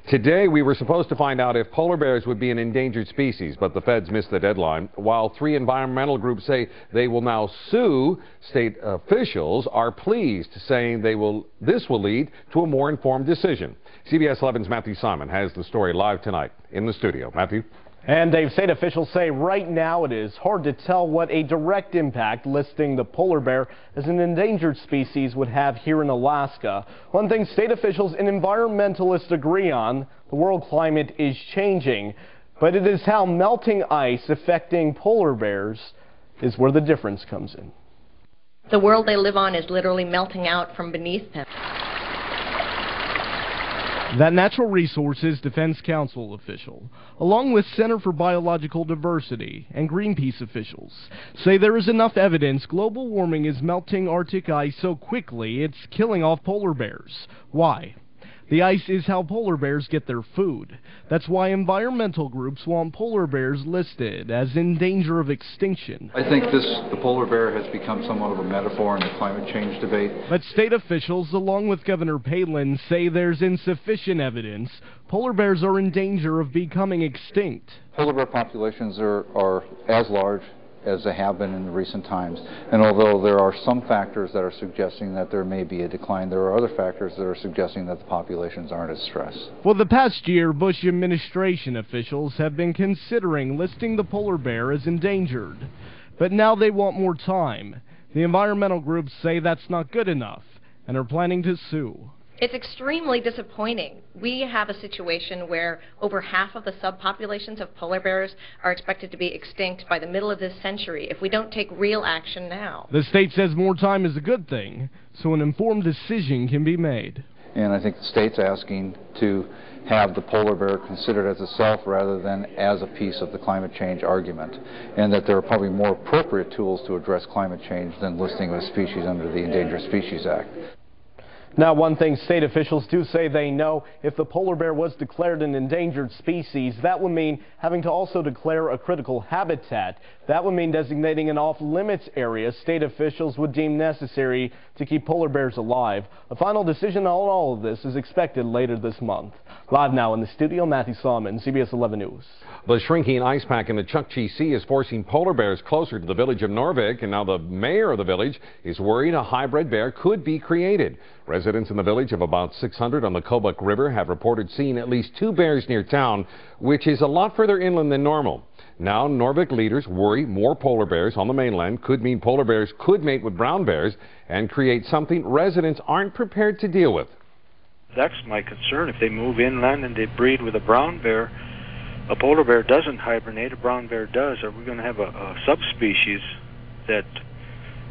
Today, we were supposed to find out if polar bears would be an endangered species, but the feds missed the deadline. While 3 environmental groups say they will now sue, state officials are pleased, saying this will lead to a more informed decision. CBS 11's Matthew Simon has the story live tonight in the studio. Matthew? And Dave, state officials say right now it is hard to tell what a direct impact listing the polar bear as an endangered species would have here in Alaska. One thing state officials and environmentalists agree on, the world climate is changing, but it is how melting ice affecting polar bears is where the difference comes in. The world they live on is literally melting out from beneath them. That Natural Resources Defense Council official, along with Center for Biological Diversity and Greenpeace officials, say there is enough evidence global warming is melting Arctic ice so quickly it's killing off polar bears. Why? The ice is how polar bears get their food. That's why environmental groups want polar bears listed as in danger of extinction. I think the polar bear has become somewhat of a metaphor in the climate change debate. But state officials, along with Governor Palin, say there's insufficient evidence polar bears are in danger of becoming extinct. Polar bear populations are as large as they have been in recent times. And although there are some factors that are suggesting that there may be a decline, there are other factors that are suggesting that the populations aren't as stressed. For the past year, Bush administration officials have been considering listing the polar bear as endangered. But now they want more time. The environmental groups say that's not good enough and are planning to sue. It's extremely disappointing. We have a situation where over half of the subpopulations of polar bears are expected to be extinct by the middle of this century if we don't take real action now. The state says more time is a good thing, so an informed decision can be made. And I think the state's asking to have the polar bear considered as a self rather than as a piece of the climate change argument, and that there are probably more appropriate tools to address climate change than listing of a species under the Endangered Species Act. Now, one thing state officials do say they know, if the polar bear was declared an endangered species, that would mean having to also declare a critical habitat. That would mean designating an off-limits area state officials would deem necessary to keep polar bears alive. A final decision on all of this is expected later this month. Live now in the studio, Matthew Simon, CBS 11 News. The shrinking ice pack in the Chukchi Sea is forcing polar bears closer to the village of Norvik, and now the mayor of the village is worried a hybrid bear could be created. Residents in the village of about 600 on the Kobuk River have reported seeing at least 2 bears near town, which is a lot further inland than normal. Now, Norvik leaders worry more polar bears on the mainland could mean polar bears could mate with brown bears and create something residents aren't prepared to deal with. That's my concern. If they move inland and they breed with a brown bear, a polar bear doesn't hibernate, a brown bear does. Are we going to have a subspecies that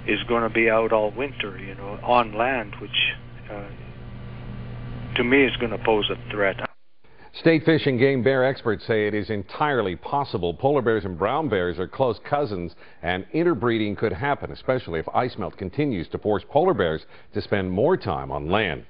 is going to be out all winter, on land, which to me is going to pose a threat. State Fish and Game bear experts say it is entirely possible polar bears and brown bears are close cousins and interbreeding could happen, especially if ice melt continues to force polar bears to spend more time on land.